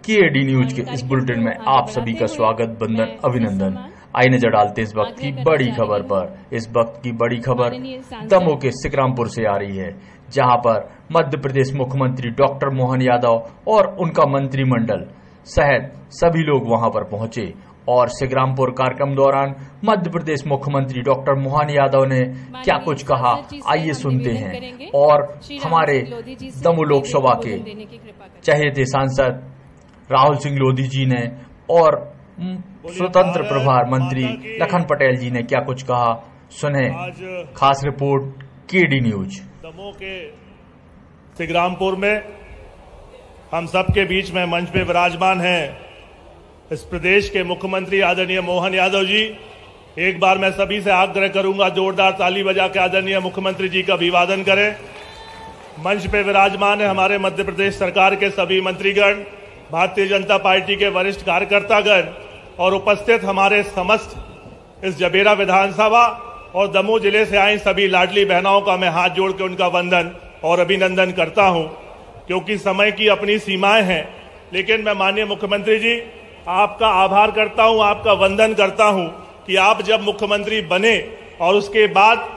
केएडी news के इस bulletin में आप सभी का स्वागत, वंदन, अभिनंदन। आइए नजर डालते हैं इस वक्त की बड़ी खबर पर। इस वक्त की बड़ी खबर दमोह के सिकरामपुर से आ रही है, जहां पर मध्य प्रदेश मुख्यमंत्री डॉक्टर मोहन यादव और उनका मंत्रिमंडल सहित सभी लोग वहां पर पहुंचे और सिकरामपुर कार्यक्रम दौरान मध्य प्रदेश मुख्यमंत्री डॉक्टर मोहन यादव ने क्या कुछ कहा, आइए सुनते हैं। और हमारे दमोह लोकसभा के चहेते सांसद राहुल सिंह लोधी जी ने और स्वतंत्र प्रभार मंत्री लखन पटेल जी ने क्या कुछ कहा, सुने। खास रिपोर्ट केडी न्यूज। दमोह के सिकरामपुर में हम सबके बीच में मंच पे विराजमान हैं इस प्रदेश के मुख्यमंत्री आदरणीय मोहन यादव जी। एक बार मैं सभी से आग्रह करूंगा, जोरदार ताली बजा के आदरणीय मुख्यमंत्री जी का अभिवादन करें। मंच पे विराजमान है हमारे मध्य प्रदेश सरकार के सभी मंत्रीगण, भारतीय जनता पार्टी के वरिष्ठ कार्यकर्तागण और उपस्थित हमारे समस्त इस जबेरा विधानसभा और दमोह जिले से आई सभी लाडली बहनाओं का मैं हाथ जोड़ के उनका वंदन और अभिनंदन करता हूं। क्योंकि समय की अपनी सीमाएं हैं, लेकिन मैं माननीय मुख्यमंत्री जी आपका आभार करता हूं, आपका वंदन करता हूं कि आप जब मुख्यमंत्री बने और उसके बाद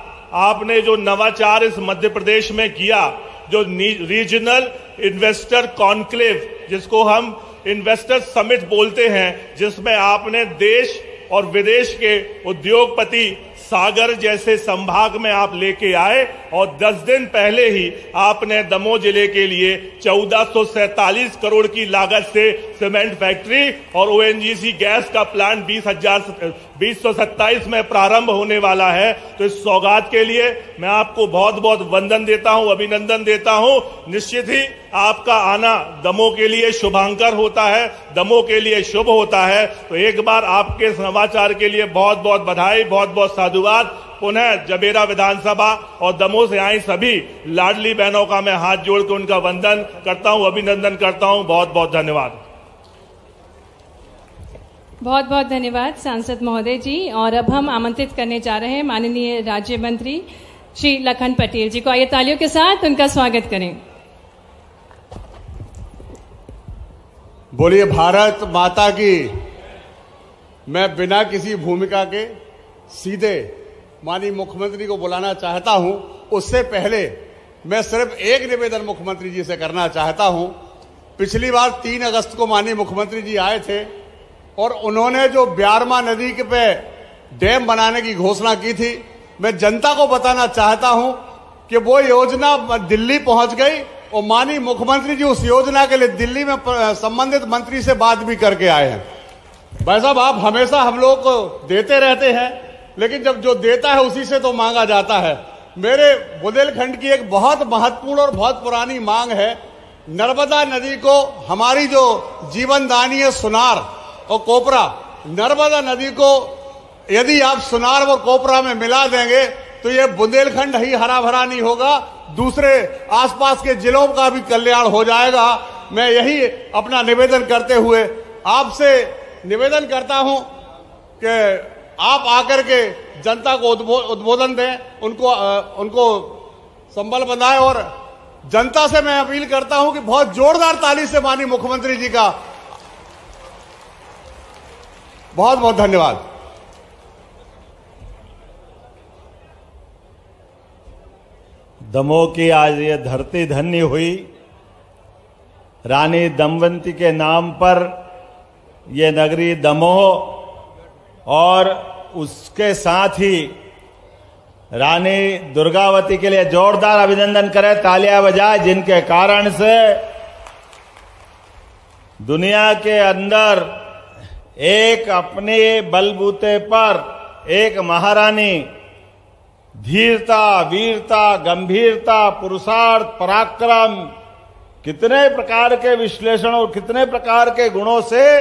आपने जो नवाचार इस मध्य प्रदेश में किया, जो रीजनल इन्वेस्टर कॉन्क्लेव जिसको हम इन्वेस्टर समिट बोलते हैं, जिसमें आपने देश और विदेश के उद्योगपति सागर जैसे संभाग में आप लेके आए और 10 दिन पहले ही आपने दमोह जिले के लिए 1447 करोड़ की लागत से सीमेंट फैक्ट्री और ओएनजीसी गैस का प्लांट 2027 में प्रारंभ होने वाला है। तो इस सौगात के लिए मैं आपको बहुत बहुत वंदन देता हूं, अभिनंदन देता हूं। निश्चित ही आपका आना दमोह के लिए शुभांकर होता है, दमोह के लिए शुभ होता है। तो एक बार आपके समाचार के लिए बहुत बहुत बधाई, बहुत बहुत साधुवाद। पुनः जबेरा विधानसभा और दमोह से आई सभी लाडली बहनों का मैं हाथ जोड़ के उनका वंदन करता हूं, अभिनंदन करता हूं। बहुत बहुत धन्यवाद। बहुत बहुत धन्यवाद सांसद महोदय जी। और अब हम आमंत्रित करने जा रहे हैं माननीय राज्य मंत्री श्री लखन पटेल जी को। आइए तालियों के साथ उनका स्वागत करें। बोलिए भारत माता की। मैं बिना किसी भूमिका के सीधे माननीय मुख्यमंत्री को बुलाना चाहता हूं। उससे पहले मैं सिर्फ एक निवेदन मुख्यमंत्री जी से करना चाहता हूं। पिछली बार 3 अगस्त को माननीय मुख्यमंत्री जी आए थे और उन्होंने जो ब्यारमा नदी के पे डैम बनाने की घोषणा की थी, मैं जनता को बताना चाहता हूं कि वो योजना दिल्ली पहुंच गई और माननीय मुख्यमंत्री जी उस योजना के लिए दिल्ली में संबंधित मंत्री से बात भी करके आए हैं। भाई साहब, आप हमेशा हम लोग को देते रहते हैं, लेकिन जब जो देता है उसी से तो मांगा जाता है। मेरे बुंदेलखंड की एक बहुत महत्वपूर्ण और बहुत पुरानी मांग है, नर्मदा नदी को हमारी जो जीवनदानी है सुनार और कोपरा, नर्मदा नदी को यदि आप सुनार और कोपरा में मिला देंगे तो ये बुंदेलखंड ही हरा भरा नहीं होगा, दूसरे आसपास के जिलों का भी कल्याण हो जाएगा। मैं यही अपना निवेदन करते हुए आपसे निवेदन करता हूं कि आप आकर के जनता को उद्बोधन दें, उनको संबल बंधाएं। और जनता से मैं अपील करता हूं कि बहुत जोरदार ताली से माननीय मुख्यमंत्री जी का बहुत बहुत धन्यवाद। दमोह की आज ये धरती धन्य हुई। रानी दमवंती के नाम पर ये नगरी दमोह और उसके साथ ही रानी दुर्गावती के लिए जोरदार अभिनंदन करें, तालियां बजाएं, जिनके कारण से दुनिया के अंदर एक अपने बलबूते पर एक महारानी धीरता, वीरता, गंभीरता, पुरुषार्थ, पराक्रम, कितने प्रकार के विश्लेषण और कितने प्रकार के गुणों से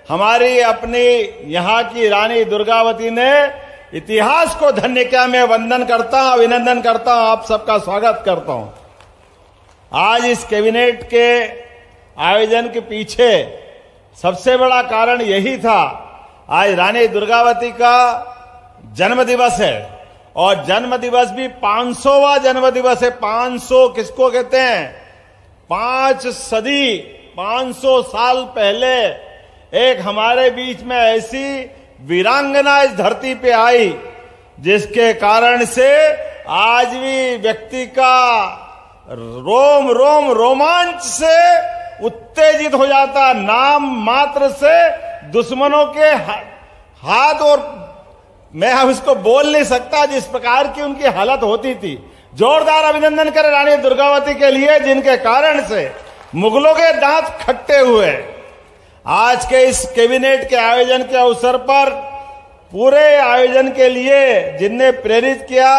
हमारी अपनी यहाँ की रानी दुर्गावती ने इतिहास को धन्य किया। मैं वंदन करता हूं, अभिनंदन करता हूं, आप सबका स्वागत करता हूं। आज इस कैबिनेट के आयोजन के पीछे सबसे बड़ा कारण यही था, आज रानी दुर्गावती का जन्म दिवस है और जन्म दिवस भी 500वां जन्म दिवस है। 500 किसको कहते हैं? 5 सदी 500 साल पहले एक हमारे बीच में ऐसी वीरांगना इस धरती पे आई जिसके कारण से आज भी व्यक्ति का रोम रोम रोमांच से उत्तेजित हो जाता। नाम मात्र से दुश्मनों के हाथ, और मैं अब इसको बोल नहीं सकता जिस प्रकार की उनकी हालत होती थी। जोरदार अभिनंदन करें रानी दुर्गावती के लिए, जिनके कारण से मुगलों के दांत खट्टे हुए। आज के इस कैबिनेट के आयोजन के अवसर पर पूरे आयोजन के लिए जिनने प्रेरित किया,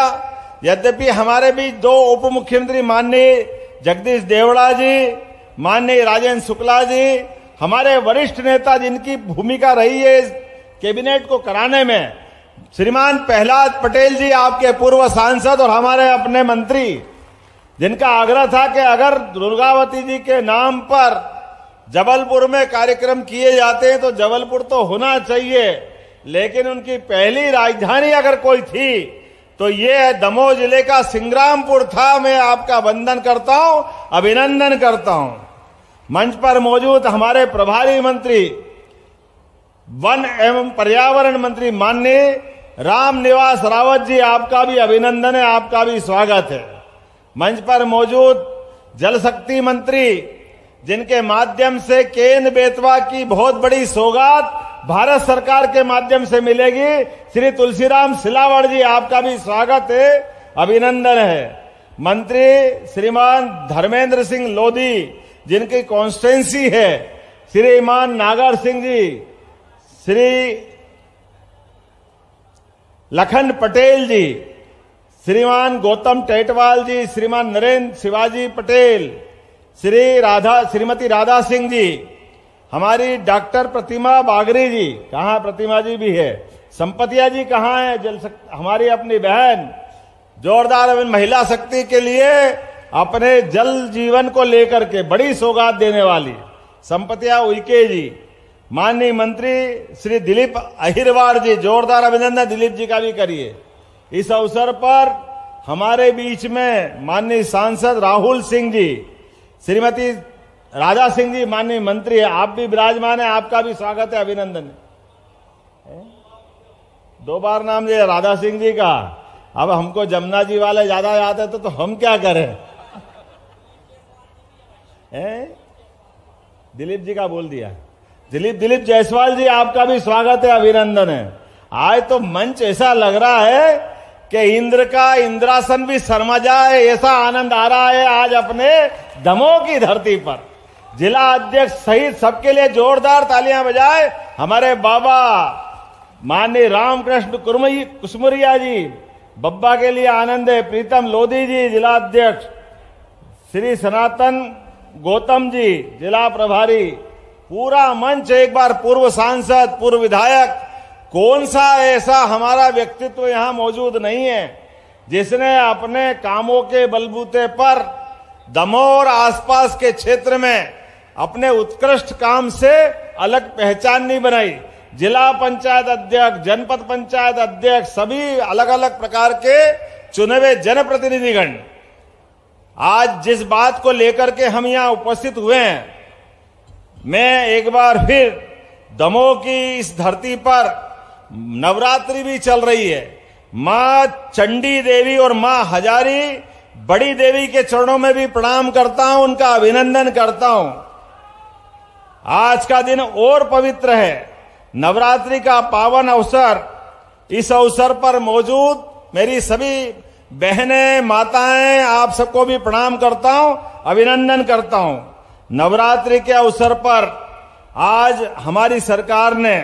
यद्यपि हमारे बीच 2 उप मुख्यमंत्री माननीय जगदीश देवड़ा जी, माननीय राजेंद्र शुक्ला जी, हमारे वरिष्ठ नेता जिनकी भूमिका रही है इस कैबिनेट को कराने में, श्रीमान प्रहलाद पटेल जी आपके पूर्व सांसद और हमारे अपने मंत्री, जिनका आग्रह था कि अगर दुर्गावती जी के नाम पर जबलपुर में कार्यक्रम किए जाते हैं तो जबलपुर तो होना चाहिए, लेकिन उनकी पहली राजधानी अगर कोई थी तो ये दमोह जिले का सिंग्रामपुर था। मैं आपका वंदन करता हूं, अभिनंदन करता हूं। मंच पर मौजूद हमारे प्रभारी मंत्री वन एवं पर्यावरण मंत्री माननीय राम निवास रावत जी, आपका भी अभिनंदन है, आपका भी स्वागत है। मंच पर मौजूद जल शक्ति मंत्री, जिनके माध्यम से केन बेतवा की बहुत बड़ी सौगात भारत सरकार के माध्यम से मिलेगी, श्री तुलसीराम सिलावट जी, आपका भी स्वागत है, अभिनंदन है। मंत्री श्रीमान धर्मेंद्र सिंह लोधी, जिनकी कॉन्स्टिट्यूंसी है, श्रीमान नागर सिंह जी, श्री लखन पटेल जी, श्रीमान गौतम टेटवाल जी, श्रीमान नरेंद्र शिवाजी पटेल, श्रीमती राधा सिंह जी, हमारी डॉक्टर प्रतिमा बागरी जी, कहाँ प्रतिमा जी भी है, संपतिया जी कहाँ है, हमारी अपनी बहन, जोरदार महिला शक्ति के लिए अपने जल जीवन को लेकर के बड़ी सौगात देने वाली संपतिया उइके जी, माननीय मंत्री श्री दिलीप अहिरवार जी, जोरदार अभिनंदन दिलीप जी का भी करिए। इस अवसर पर हमारे बीच में माननीय सांसद राहुल सिंह जी, श्रीमती राधा सिंह जी, माननीय मंत्री, आप भी विराजमान है, आपका भी स्वागत है, अभिनंदन है। 2 बार नाम लिया राधा सिंह जी का। अब हमको जमुना जी वाले ज्यादा याद है तो हम क्या करें? दिलीप जी का बोल दिया। दिलीप जायसवाल जी, आपका भी स्वागत है, अभिनंदन है। आज तो मंच ऐसा लग रहा है कि इंद्र का इंद्रासन भी शर्मा जाए, ऐसा आनंद आ रहा है आज अपने दमोह की धरती पर। जिला अध्यक्ष सहित सबके लिए जोरदार तालियां बजाए। हमारे बाबा माननीय रामकृष्ण कुसमुरिया जी, बब्बा के लिए आनंद है। प्रीतम लोधी जी जिला अध्यक्ष, श्री सनातन गौतम जी जिला प्रभारी, पूरा मंच एक बार पूर्व सांसद, पूर्व विधायक, कौन सा ऐसा हमारा व्यक्तित्व यहां मौजूद नहीं है जिसने अपने कामों के बलबूते पर दमोह और आसपास के क्षेत्र में अपने उत्कृष्ट काम से अलग पहचान नहीं बनाई। जिला पंचायत अध्यक्ष, जनपद पंचायत अध्यक्ष, सभी अलग अलग प्रकार के चुने हुए जनप्रतिनिधिगण आज जिस बात को लेकर के हम यहां उपस्थित हुए हैं, मैं एक बार फिर दमोह की इस धरती पर नवरात्रि भी चल रही है, मां चंडी देवी और मां हजारी बड़ी देवी के चरणों में भी प्रणाम करता हूं, उनका अभिनंदन करता हूं। आज का दिन और पवित्र है, नवरात्रि का पावन अवसर। इस अवसर पर मौजूद मेरी सभी बहनें, माताएं, आप सबको भी प्रणाम करता हूं, अभिनंदन करता हूं। नवरात्रि के अवसर पर आज हमारी सरकार ने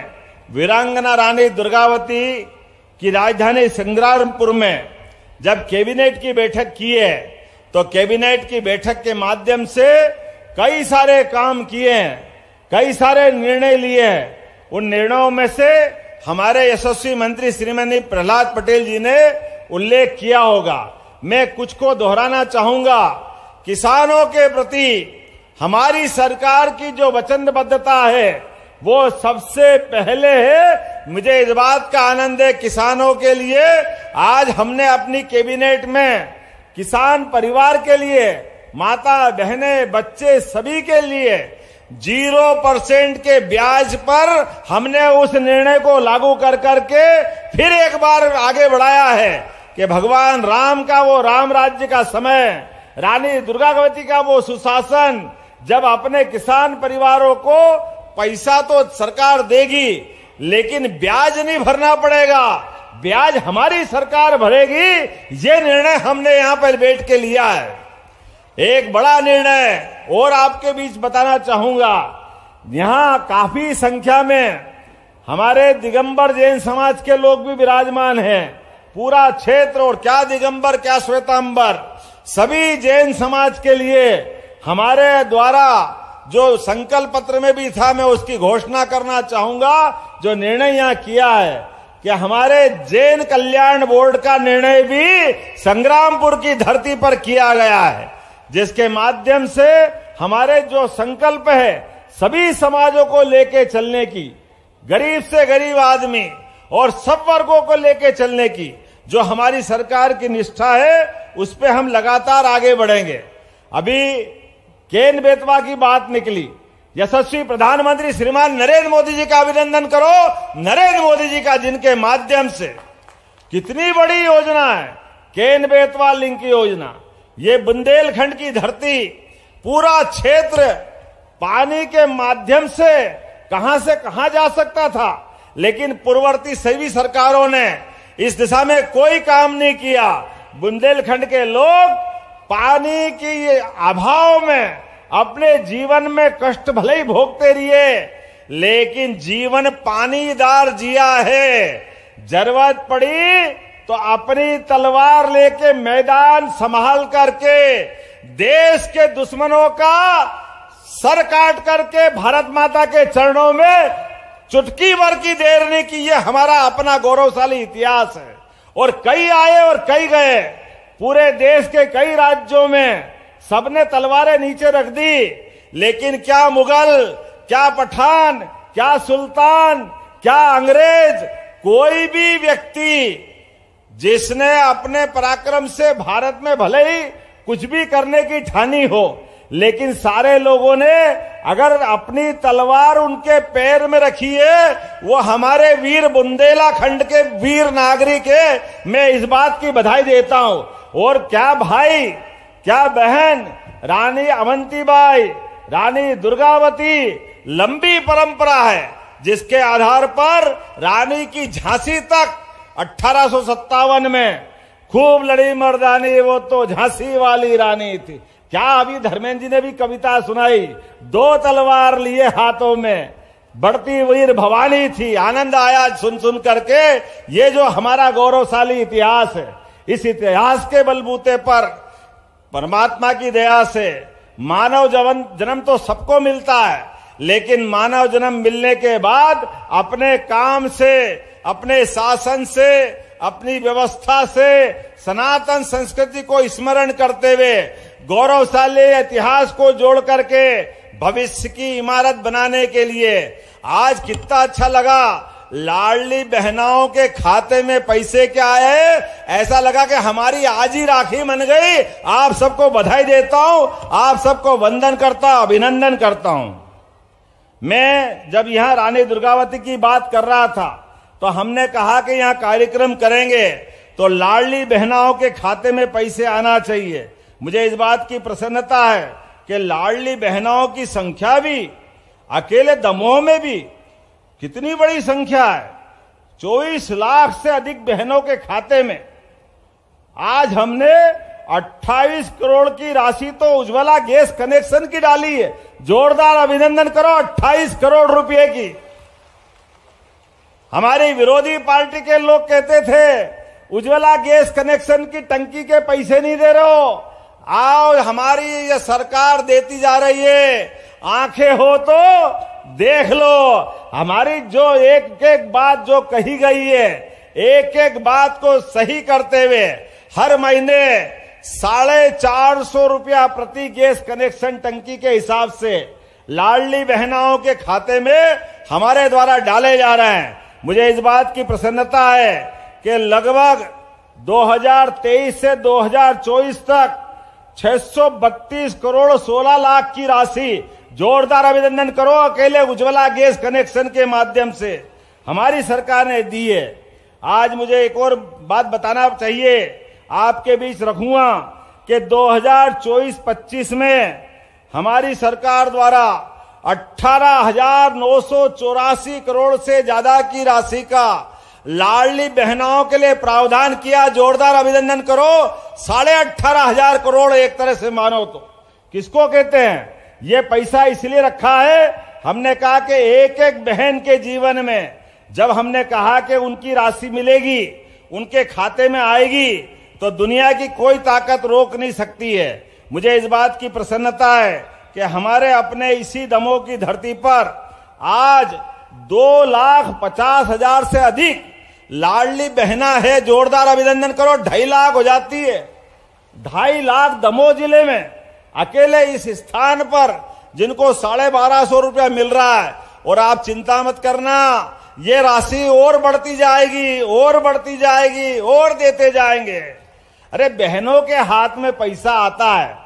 वीरांगना रानी दुर्गावती की राजधानी सिंग्रामपुर में जब कैबिनेट की बैठक की है, तो कैबिनेट की बैठक के माध्यम से कई सारे काम किए हैं, कई सारे निर्णय लिए हैं। उन निर्णयों में से हमारे यशस्वी मंत्री श्रीमती प्रहलाद पटेल जी ने उल्लेख किया होगा। मैं कुछ को दोहराना चाहूंगा। किसानों के प्रति हमारी सरकार की जो वचनबद्धता है वो सबसे पहले है। मुझे इस बात का आनंद है, किसानों के लिए आज हमने अपनी कैबिनेट में किसान परिवार के लिए, माता बहनें बच्चे सभी के लिए 0% के ब्याज पर हमने उस निर्णय को लागू कर करके फिर एक बार आगे बढ़ाया है कि भगवान राम का वो राम राज्य का समय, रानी दुर्गावती का वो सुशासन, जब अपने किसान परिवारों को पैसा तो सरकार देगी लेकिन ब्याज नहीं भरना पड़ेगा, ब्याज हमारी सरकार भरेगी, ये निर्णय हमने यहां पर बैठ के लिया है। एक बड़ा निर्णय और आपके बीच बताना चाहूंगा, यहां काफी संख्या में हमारे दिगंबर जैन समाज के लोग भी विराजमान हैं। पूरा क्षेत्र, और क्या दिगंबर क्या श्वेतांबर, सभी जैन समाज के लिए हमारे द्वारा जो संकल्प पत्र में भी था, मैं उसकी घोषणा करना चाहूंगा। जो निर्णय यहां किया है कि हमारे जैन कल्याण बोर्ड का निर्णय भी संग्रामपुर की धरती पर किया गया है, जिसके माध्यम से हमारे जो संकल्प है सभी समाजों को लेके चलने की, गरीब से गरीब आदमी और सब वर्गों को लेके चलने की जो हमारी सरकार की निष्ठा है, उस पे हम लगातार आगे बढ़ेंगे। अभी केन बेतवा की बात निकली, यशस्वी प्रधानमंत्री श्रीमान नरेंद्र मोदी जी का अभिनंदन करो, नरेंद्र मोदी जी का, जिनके माध्यम से कितनी बड़ी योजना है केन बेतवा लिंक योजना। ये बुंदेलखंड की धरती, पूरा क्षेत्र पानी के माध्यम से कहां जा सकता था, लेकिन पूर्ववर्ती सभी सरकारों ने इस दिशा में कोई काम नहीं किया। बुंदेलखंड के लोग पानी के अभाव में अपने जीवन में कष्ट भले ही भोगते रहिए, लेकिन जीवन पानीदार जिया है। जरूरत पड़ी तो अपनी तलवार लेके मैदान संभाल करके देश के दुश्मनों का सर काट करके भारत माता के चरणों में चुटकी भर की देर नहीं की। ये हमारा अपना गौरवशाली इतिहास है। और कई आए और कई गए, पूरे देश के कई राज्यों में सबने तलवारें नीचे रख दी, लेकिन क्या मुगल, क्या पठान, क्या सुल्तान, क्या अंग्रेज, कोई भी व्यक्ति जिसने अपने पराक्रम से भारत में भले ही कुछ भी करने की ठानी हो, लेकिन सारे लोगों ने अगर अपनी तलवार उनके पैर में रखी है, वो हमारे वीर बुंदेलखंड के वीर नागरिक है। मैं इस बात की बधाई देता हूं। और क्या भाई, क्या बहन, रानी अवंतीबाई, रानी दुर्गावती, लंबी परंपरा है जिसके आधार पर रानी की झांसी तक 1857 में खूब लड़ी मर्दानी, वो तो झांसी वाली रानी थी। क्या अभी धर्मेंद्र जी ने भी कविता सुनाई, 2 तलवार लिए हाथों में, बढ़ती वीर भवानी थी। आनंद आया सुन सुन करके। ये जो हमारा गौरवशाली इतिहास है, इस इतिहास के बलबूते पर परमात्मा की दया से मानव जन्म तो सबको मिलता है, लेकिन मानव जन्म मिलने के बाद अपने काम से, अपने शासन से, अपनी व्यवस्था से सनातन संस्कृति को स्मरण करते हुए गौरवशाली इतिहास को जोड़ करके भविष्य की इमारत बनाने के लिए आज कितना अच्छा लगा। लाडली बहनाओं के खाते में पैसे क्या आए, ऐसा लगा कि हमारी आज ही राखी बन गई। आप सबको बधाई देता हूं, आप सबको वंदन करता हूं, अभिनंदन करता हूं। मैं जब यहां रानी दुर्गावती की बात कर रहा था तो हमने कहा कि यहां कार्यक्रम करेंगे तो लाडली बहनाओं के खाते में पैसे आना चाहिए। मुझे इस बात की प्रसन्नता है कि लाडली बहनाओं की संख्या भी अकेले दमोह में भी कितनी बड़ी संख्या है, 24 लाख से अधिक बहनों के खाते में आज हमने 28 करोड़ की राशि तो उज्ज्वला गैस कनेक्शन की डाली है। जोरदार अभिनंदन करो 28 करोड़ रुपए की। हमारी विरोधी पार्टी के लोग कहते थे उज्ज्वला गैस कनेक्शन की टंकी के पैसे नहीं दे रहे हो, आओ हमारी ये सरकार देती जा रही है, आंखें हो तो देख लो। हमारी जो एक एक बात जो कही गई है, एक एक बात को सही करते हुए हर महीने 450 रुपया प्रति गैस कनेक्शन टंकी के हिसाब से लाडली बहनाओं के खाते में हमारे द्वारा डाले जा रहे हैं। मुझे इस बात की प्रसन्नता है कि लगभग 2023 से 2024 तक 632 करोड़ 16 लाख की राशि जोरदार अभिनंदन करो। अकेले उज्ज्वला गैस कनेक्शन के माध्यम से हमारी सरकार ने दी है। आज मुझे एक और बात बताना चाहिए, आपके बीच रखूंगा कि 2024-25 में हमारी सरकार द्वारा 18,984 करोड़ से ज्यादा की राशि का लाडली बहनों के लिए प्रावधान किया। जोरदार अभिनंदन करो। 18,500 करोड़ एक तरह से मानो तो किसको कहते हैं? ये पैसा इसलिए रखा है, हमने कहा कि एक एक बहन के जीवन में जब हमने कहा कि उनकी राशि मिलेगी, उनके खाते में आएगी, तो दुनिया की कोई ताकत रोक नहीं सकती है। मुझे इस बात की प्रसन्नता है कि हमारे अपने इसी दमोह की धरती पर आज 2,50,000 से अधिक लाडली बहना है। जोरदार अभिनंदन करो। 2.5 लाख हो जाती है। 2.5 लाख दमोह जिले में अकेले इस स्थान पर जिनको 1,250 रुपया मिल रहा है। और आप चिंता मत करना, ये राशि और बढ़ती जाएगी, और बढ़ती जाएगी, और देते जाएंगे। अरे बहनों के हाथ में पैसा आता है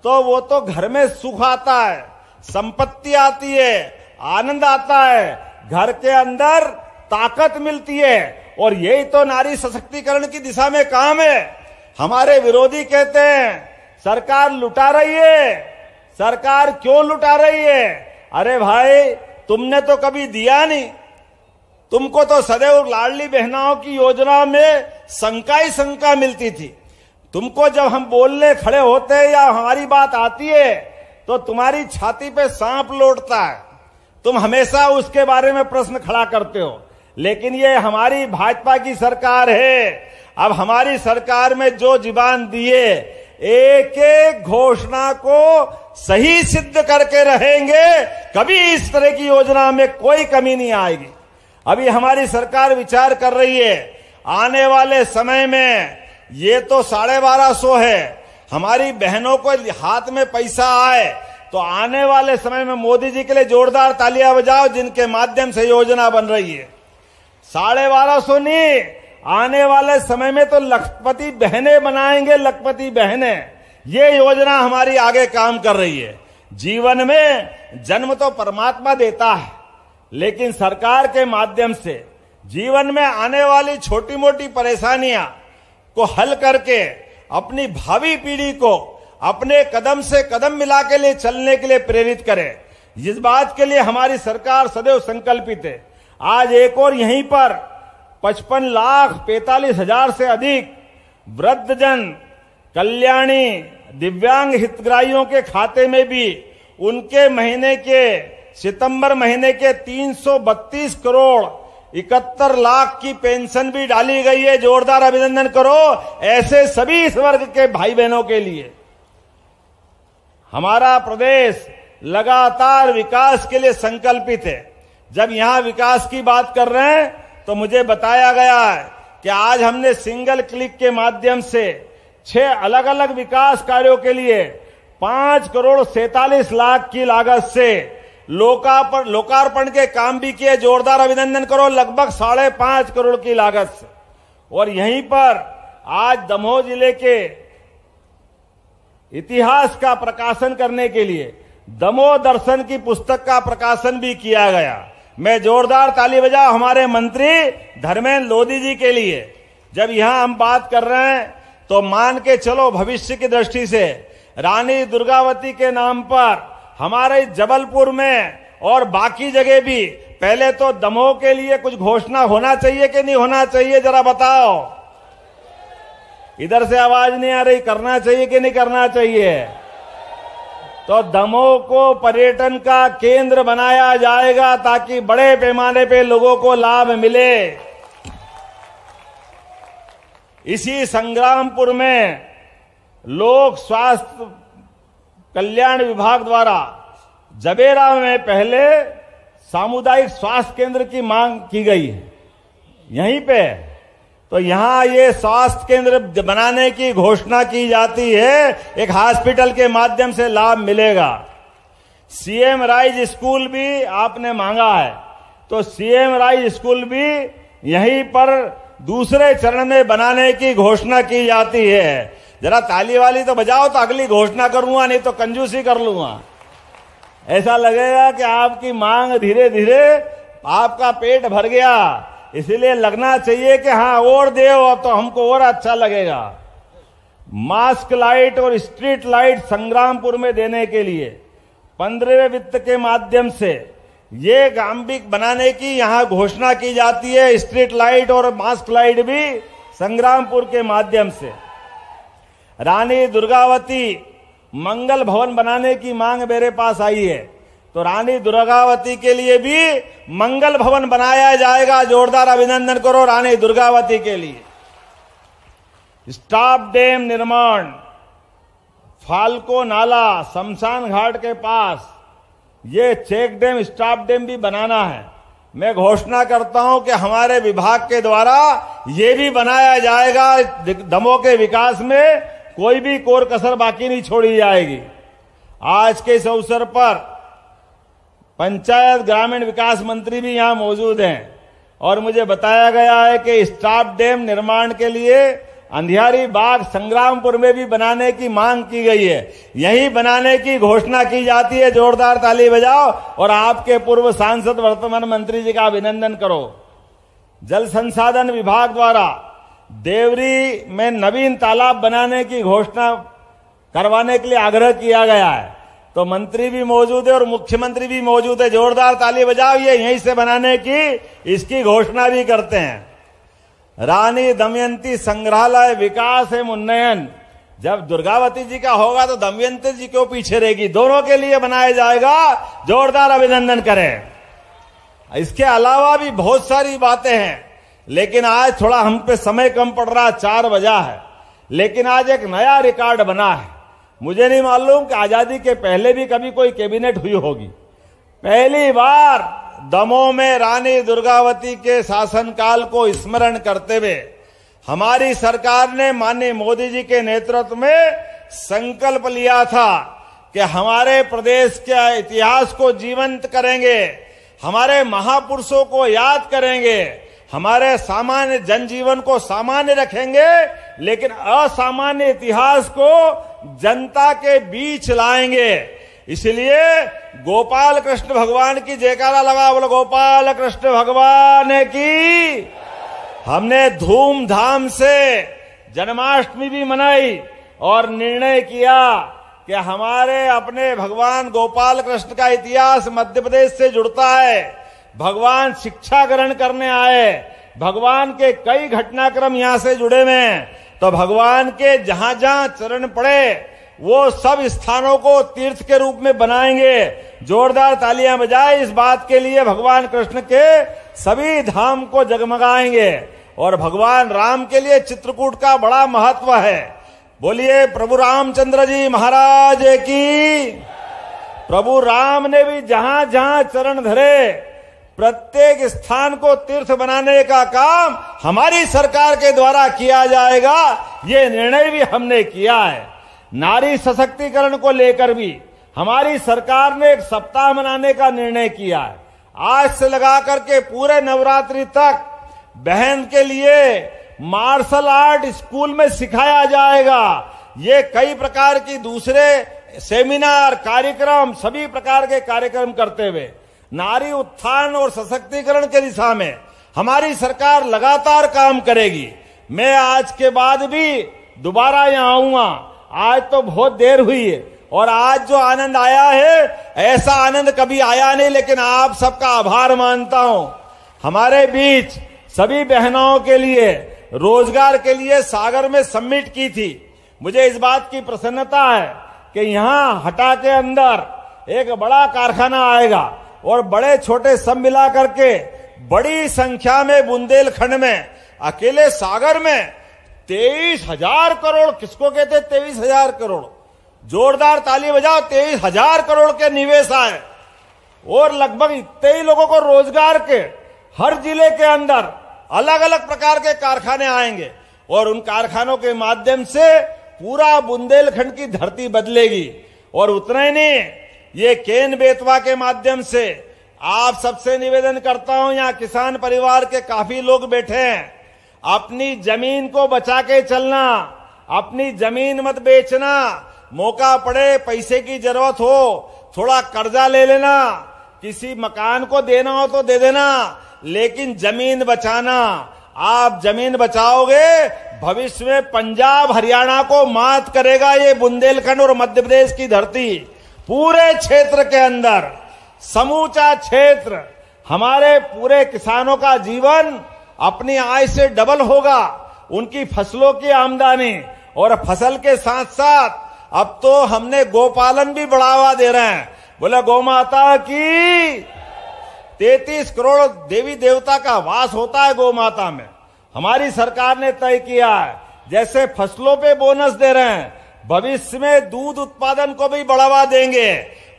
तो वो तो घर में सुख आता है, संपत्ति आती है, आनंद आता है, घर के अंदर ताकत मिलती है। और यही तो नारी सशक्तिकरण की दिशा में काम है। हमारे विरोधी कहते हैं सरकार लुटा रही है। सरकार क्यों लुटा रही है? अरे भाई, तुमने तो कभी दिया नहीं। तुमको तो सदैव लाडली बहनाओं की योजना में शंका ही शंका मिलती थी। तुमको जब हम बोलने खड़े होते हैं या हमारी बात आती है तो तुम्हारी छाती पे सांप लौटता है। तुम हमेशा उसके बारे में प्रश्न खड़ा करते हो। लेकिन ये हमारी भाजपा की सरकार है। अब हमारी सरकार में जो जुबान दिए, एक एक घोषणा को सही सिद्ध करके रहेंगे। कभी इस तरह की योजना में कोई कमी नहीं आएगी। अभी हमारी सरकार विचार कर रही है, आने वाले समय में ये तो 1250 है, हमारी बहनों को हाथ में पैसा आए तो आने वाले समय में मोदी जी के लिए जोरदार तालियां बजाओ, जिनके माध्यम से योजना बन रही है। 1250 नहीं, आने वाले समय में तो लखपति बहनें बनाएंगे। लखपति बहनें, ये योजना हमारी आगे काम कर रही है। जीवन में जन्म तो परमात्मा देता है, लेकिन सरकार के माध्यम से जीवन में आने वाली छोटी मोटी परेशानियां को हल करके अपनी भावी पीढ़ी को अपने कदम से कदम मिला के लिए चलने के लिए प्रेरित करे। इस बात के लिए हमारी सरकार सदैव संकल्पित है। आज एक और यहीं पर 55,45,000 से अधिक वृद्धजन कल्याणी दिव्यांग हितग्राहियों के खाते में भी उनके महीने के सितंबर महीने के 332 करोड़ 71 लाख की पेंशन भी डाली गई है। जोरदार अभिनंदन करो ऐसे सभी इस वर्ग के भाई बहनों के लिए। हमारा प्रदेश लगातार विकास के लिए संकल्पित है। जब यहां विकास की बात कर रहे हैं तो मुझे बताया गया है कि आज हमने सिंगल क्लिक के माध्यम से 6 अलग अलग विकास कार्यों के लिए 5,47 लाख की लागत से लोकार्पण के काम भी किए। जोरदार अभिनंदन करो, लगभग 5.5 करोड़ की लागत से। और यहीं पर आज दमोह जिले के इतिहास का प्रकाशन करने के लिए दमोह दर्शन की पुस्तक का प्रकाशन भी किया गया। मैं जोरदार ताली बजाऊं हमारे मंत्री धर्मेंद्र लोधी जी के लिए। जब यहां हम बात कर रहे हैं तो मान के चलो, भविष्य की दृष्टि से रानी दुर्गावती के नाम पर हमारे जबलपुर में और बाकी जगह भी पहले तो दमोह के लिए कुछ घोषणा होना चाहिए कि नहीं होना चाहिए, जरा बताओ। इधर से आवाज नहीं आ रही, करना चाहिए कि नहीं करना चाहिए? तो दमोह को पर्यटन का केंद्र बनाया जाएगा ताकि बड़े पैमाने पे लोगों को लाभ मिले। इसी संग्रामपुर में लोक स्वास्थ्य कल्याण विभाग द्वारा जबेरा में पहले सामुदायिक स्वास्थ्य केंद्र की मांग की गई है यहीं पे। तो यहां ये स्वास्थ्य केंद्र बनाने की घोषणा की जाती है। एक हॉस्पिटल के माध्यम से लाभ मिलेगा। सीएम राइज स्कूल भी आपने मांगा है, तो सीएम राइज स्कूल भी यहीं पर दूसरे चरण में बनाने की घोषणा की जाती है। जरा ताली वाली तो बजाओ, तो अगली घोषणा करूंगा, नहीं तो कंजूसी कर लूंगा। ऐसा लगेगा कि आपकी मांग धीरे धीरे आपका पेट भर गया, इसीलिए लगना चाहिए कि हाँ और दे अब तो हमको और अच्छा लगेगा। मास्क लाइट और स्ट्रीट लाइट संग्रामपुर में देने के लिए 15वें वित्त के माध्यम से ये गांबिक बनाने की यहां घोषणा की जाती है। स्ट्रीट लाइट और मास्क लाइट भी संग्रामपुर के माध्यम से। रानी दुर्गावती मंगल भवन बनाने की मांग मेरे पास आई है, तो रानी दुर्गावती के लिए भी मंगल भवन बनाया जाएगा। जोरदार अभिनंदन करो रानी दुर्गावती के लिए। स्टॉप डैम निर्माण, फाल्को नाला शमशान घाट के पास ये चेक डैम स्टॉप डैम भी बनाना है। मैं घोषणा करता हूं कि हमारे विभाग के द्वारा ये भी बनाया जाएगा। दमोह के विकास में कोई भी कोर कसर बाकी नहीं छोड़ी जाएगी। आज के इस अवसर पर पंचायत ग्रामीण विकास मंत्री भी यहां मौजूद हैं और मुझे बताया गया है कि स्टॉप डैम निर्माण के लिए अंधियारी बाग संग्रामपुर में भी बनाने की मांग की गई है। यही बनाने की घोषणा की जाती है। जोरदार ताली बजाओ और आपके पूर्व सांसद वर्तमान मंत्री जी का अभिनंदन करो। जल संसाधन विभाग द्वारा देवरी में नवीन तालाब बनाने की घोषणा करवाने के लिए आग्रह किया गया है, तो मंत्री भी मौजूद है और मुख्यमंत्री भी मौजूद है। जोरदार ताली बजाओ, ये यहीं से बनाने की इसकी घोषणा भी करते हैं। रानी दमयंती संग्रहालय विकास एवं उन्नयन, जब दुर्गावती जी का होगा तो दमयंती जी क्यों पीछे रहेगी, दोनों के लिए बनाया जाएगा। जोरदार अभिनंदन करें। इसके अलावा भी बहुत सारी बातें हैं, लेकिन आज थोड़ा हम पे समय कम पड़ रहा, 4 बजा है, लेकिन आज एक नया रिकॉर्ड बना है। मुझे नहीं मालूम कि आजादी के पहले भी कभी कोई कैबिनेट हुई होगी। पहली बार दमोह में रानी दुर्गावती के शासनकाल को स्मरण करते हुए हमारी सरकार ने माननीय मोदी जी के नेतृत्व में संकल्प लिया था कि हमारे प्रदेश के इतिहास को जीवंत करेंगे, हमारे महापुरुषों को याद करेंगे, हमारे सामान्य जनजीवन को सामान्य रखेंगे, लेकिन असामान्य इतिहास को जनता के बीच लाएंगे। इसलिए गोपाल कृष्ण भगवान की जयकारा लगा, बोलो गोपाल कृष्ण भगवान की। हमने धूमधाम से जन्माष्टमी भी मनाई और निर्णय किया कि हमारे अपने भगवान गोपाल कृष्ण का इतिहास मध्य प्रदेश से जुड़ता है। भगवान शिक्षा ग्रहण करने आए, भगवान के कई घटनाक्रम यहां से जुड़े हुए हैं, तो भगवान के जहां जहां चरण पड़े वो सब स्थानों को तीर्थ के रूप में बनाएंगे। जोरदार तालियां बजाए इस बात के लिए। भगवान कृष्ण के सभी धाम को जगमगाएंगे और भगवान राम के लिए चित्रकूट का बड़ा महत्व है। बोलिए प्रभु रामचंद्र जी महाराज की। प्रभु राम ने भी जहां जहां चरण धरे प्रत्येक स्थान को तीर्थ बनाने का काम हमारी सरकार के द्वारा किया जाएगा, ये निर्णय भी हमने किया है। नारी सशक्तिकरण को लेकर भी हमारी सरकार ने एक सप्ताह मनाने का निर्णय किया है। आज से लगा करके पूरे नवरात्रि तक बहन के लिए मार्शल आर्ट स्कूल में सिखाया जाएगा। ये कई प्रकार की दूसरे सेमिनार कार्यक्रम, सभी प्रकार के कार्यक्रम करते हुए नारी उत्थान और सशक्तिकरण के दिशा में हमारी सरकार लगातार काम करेगी। मैं आज के बाद भी दोबारा यहां आऊंगा। आज तो बहुत देर हुई है और आज जो आनंद आया है ऐसा आनंद कभी आया नहीं, लेकिन आप सबका आभार मानता हूं। हमारे बीच सभी बहनों के लिए रोजगार के लिए सागर में समिट की थी। मुझे इस बात की प्रसन्नता है कि यहां हटा के अंदर एक बड़ा कारखाना आएगा और बड़े छोटे सब मिला करके बड़ी संख्या में बुंदेलखंड में, अकेले सागर में 23,000 करोड़, किसको कहते 23,000 करोड़, जोरदार ताली बजाओ, 23,000 करोड़ के निवेश आए और लगभग इतने ही लोगों को रोजगार के हर जिले के अंदर अलग अलग प्रकार के कारखाने आएंगे और उन कारखानों के माध्यम से पूरा बुंदेलखंड की धरती बदलेगी। और उतना ही नहीं, ये केन बेतवा के माध्यम से आप सबसे निवेदन करता हूं, यहां किसान परिवार के काफी लोग बैठे हैं, अपनी जमीन को बचा के चलना, अपनी जमीन मत बेचना। मौका पड़े, पैसे की जरूरत हो थोड़ा कर्जा ले लेना, किसी मकान को देना हो तो दे देना, लेकिन जमीन बचाना। आप जमीन बचाओगे, भविष्य में पंजाब हरियाणा को मात करेगा ये बुंदेलखंड और मध्य प्रदेश की धरती। पूरे क्षेत्र के अंदर, समूचा क्षेत्र, हमारे पूरे किसानों का जीवन अपनी आय से डबल होगा, उनकी फसलों की आमदनी, और फसल के साथ साथ अब तो हमने गोपालन भी बढ़ावा दे रहे हैं। बोले गौ माता की 33 करोड़ देवी देवता का वास होता है गौ माता में। हमारी सरकार ने तय किया है, जैसे फसलों पे बोनस दे रहे हैं, भविष्य में दूध उत्पादन को भी बढ़ावा देंगे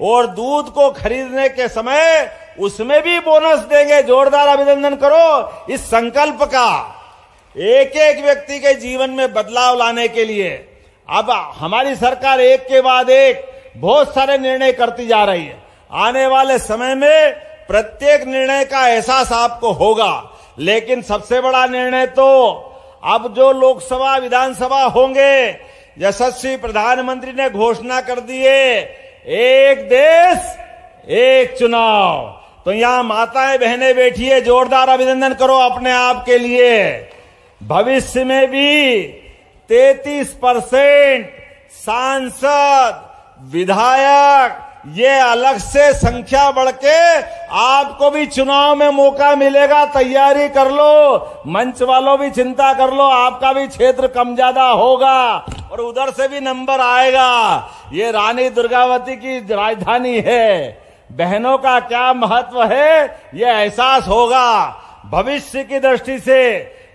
और दूध को खरीदने के समय उसमें भी बोनस देंगे। जोरदार अभिनंदन करो इस संकल्प का, एक एक व्यक्ति के जीवन में बदलाव लाने के लिए। अब हमारी सरकार एक के बाद एक बहुत सारे निर्णय करती जा रही है। आने वाले समय में प्रत्येक निर्णय का एहसास आपको होगा, लेकिन सबसे बड़ा निर्णय तो अब जो लोकसभा विधानसभा होंगे, यशस्वी प्रधानमंत्री ने घोषणा कर दी है, एक देश एक चुनाव। तो यहां माताएं बहनें बैठी है, जोरदार अभिनंदन करो अपने आप के लिए। भविष्य में भी 33% सांसद, विधायक, ये अलग से संख्या बढ़ के आपको भी चुनाव में मौका मिलेगा। तैयारी कर लो, मंच वालों भी चिंता कर लो, आपका भी क्षेत्र कम ज्यादा होगा और उधर से भी नंबर आएगा। ये रानी दुर्गावती की राजधानी है, बहनों का क्या महत्व है ये एहसास होगा। भविष्य की दृष्टि से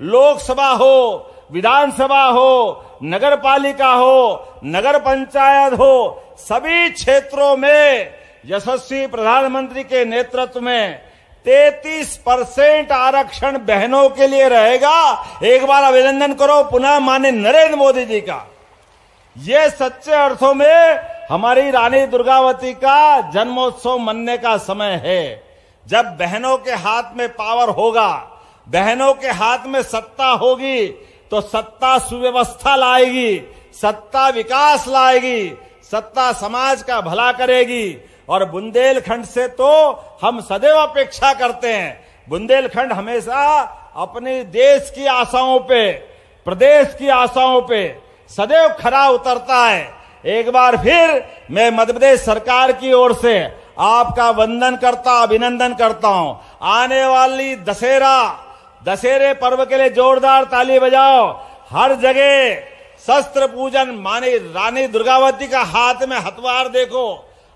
लोकसभा हो, विधानसभा हो, नगर पालिका हो, नगर पंचायत हो, सभी क्षेत्रों में यशस्वी प्रधानमंत्री के नेतृत्व में 33% आरक्षण बहनों के लिए रहेगा। एक बार अभिनंदन करो पुनः माननीय नरेंद्र मोदी जी का। ये सच्चे अर्थों में हमारी रानी दुर्गावती का जन्मोत्सव मनने का समय है। जब बहनों के हाथ में पावर होगा, बहनों के हाथ में सत्ता होगी, तो सत्ता सुव्यवस्था लाएगी, सत्ता विकास लाएगी, सत्ता समाज का भला करेगी। और बुंदेलखंड से तो हम सदैव अपेक्षा करते हैं। बुंदेलखंड हमेशा अपने देश की आशाओं पे, प्रदेश की आशाओं पे सदैव खरा उतरता है। एक बार फिर मैं मध्य प्रदेश सरकार की ओर से आपका वंदन करता, अभिनंदन करता हूं। आने वाली दशहरे पर्व के लिए जोरदार ताली बजाओ। हर जगह शस्त्र पूजन, माने रानी दुर्गावती का हाथ में हथवार देखो।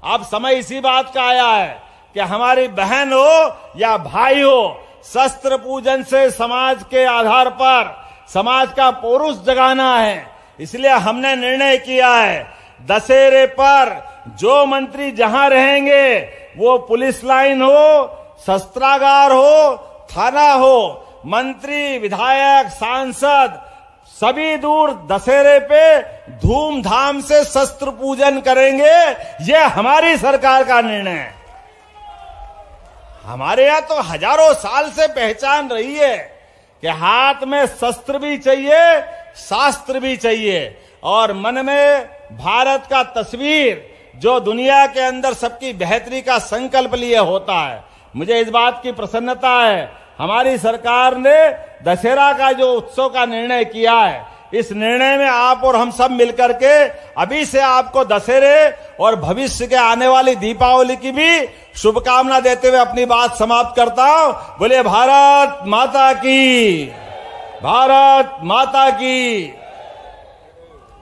अब समय इसी बात का आया है कि हमारी बहन हो या भाई हो, शस्त्र पूजन से समाज के आधार पर समाज का पौरुष जगाना है। इसलिए हमने निर्णय किया है, दशहरे पर जो मंत्री जहां रहेंगे, वो पुलिस लाइन हो, शस्त्रागार हो, थाना हो, मंत्री, विधायक, सांसद सभी दूर दशहरे पे धूमधाम से शस्त्र पूजन करेंगे। ये हमारी सरकार का निर्णय है। हमारे यहां तो हजारों साल से पहचान रही है कि हाथ में शस्त्र भी चाहिए, शास्त्र भी चाहिए, और मन में भारत का तस्वीर जो दुनिया के अंदर सबकी बेहतरी का संकल्प लिए होता है। मुझे इस बात की प्रसन्नता है, हमारी सरकार ने दशहरा का जो उत्सव का निर्णय किया है, इस निर्णय में आप और हम सब मिलकर के अभी से आपको दशहरे और भविष्य के आने वाली दीपावली की भी शुभकामना देते हुए अपनी बात समाप्त करता हूं। बोले भारत माता की, भारत माता की।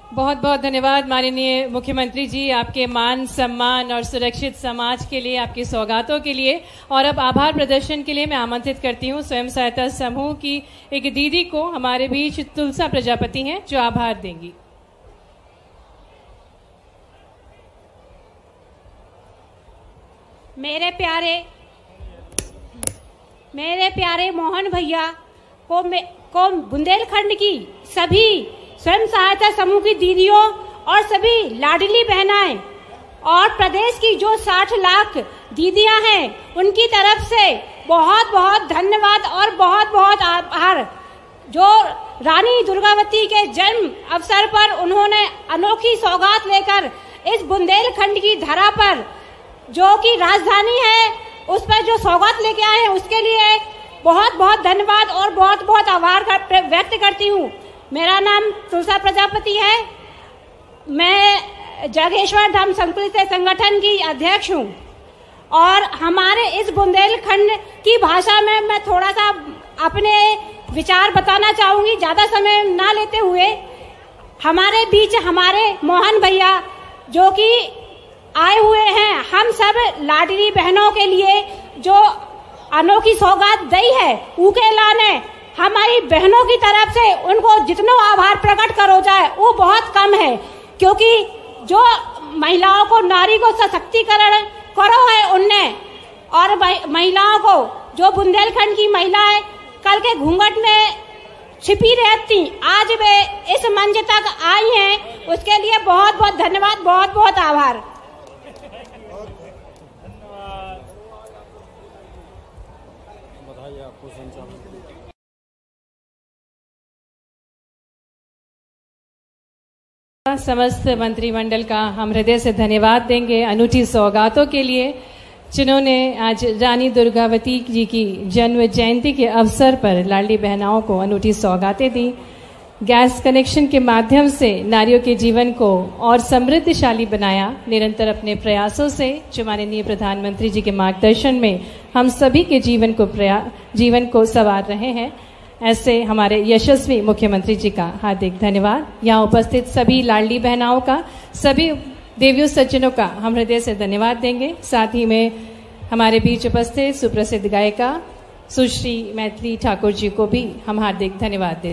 बहुत बहुत धन्यवाद माननीय मुख्यमंत्री जी, आपके मान सम्मान और सुरक्षित समाज के लिए, आपकी सौगातों के लिए। और अब आभार प्रदर्शन के लिए मैं आमंत्रित करती हूँ स्वयं सहायता समूह की एक दीदी को। हमारे बीच तुलसा प्रजापति हैं जो आभार देंगी। मेरे प्यारे मोहन भैया को बुंदेलखंड की सभी स्वयं सहायता समूह की दीदियों और सभी लाडली बहनाएं और प्रदेश की जो 60 लाख दीदियां हैं, उनकी तरफ से बहुत बहुत धन्यवाद और बहुत बहुत आभार। जो रानी दुर्गावती के जन्म अवसर पर उन्होंने अनोखी सौगात लेकर इस बुंदेलखंड की धरा पर जो कि राजधानी है, उस पर जो सौगात लेके आए हैं उसके लिए बहुत बहुत धन्यवाद और बहुत बहुत आभार व्यक्त करती हूँ। मेरा नाम तुलसा प्रजापति है। मैं जागेश्वर धाम संकुलित संगठन की अध्यक्ष हूँ और हमारे इस बुंदेलखंड की भाषा में मैं थोड़ा सा अपने विचार बताना चाहूंगी, ज्यादा समय ना लेते हुए। हमारे बीच हमारे मोहन भैया जो कि आए हुए हैं, हम सब लाडली बहनों के लिए जो अनोखी सौगात दी है, उनके लाने हमारी बहनों की तरफ से उनको जितना आभार प्रकट करो जाए वो बहुत कम है, क्योंकि जो महिलाओं को, नारी को सशक्तिकरण करो है उनने, और महिलाओं को, जो बुंदेलखंड की महिलाएं कल के घूंघट में छिपी रहती, आज वे इस मंच तक आई हैं, उसके लिए बहुत बहुत धन्यवाद, बहुत बहुत आभार। समस्त मंत्रिमंडल का हम हृदय से धन्यवाद देंगे अनूठी सौगातों के लिए, जिन्होंने आज रानी दुर्गावती जी की जन्म जयंती के अवसर पर लाडली बहनाओं को अनूठी सौगातें दी। गैस कनेक्शन के माध्यम से नारियों के जीवन को और समृद्धशाली बनाया। निरंतर अपने प्रयासों से जो माननीय प्रधानमंत्री जी के मार्गदर्शन में हम सभी के जीवन को संवार रहे हैं, ऐसे हमारे यशस्वी मुख्यमंत्री जी का हार्दिक धन्यवाद। यहाँ उपस्थित सभी लाडली बहनाओं का, सभी देवियों सज्जनों का हम हृदय से धन्यवाद देंगे। साथ ही में हमारे बीच उपस्थित सुप्रसिद्ध गायिका सुश्री मैथिली ठाकुर जी को भी हम हार्दिक धन्यवाद देते हैं।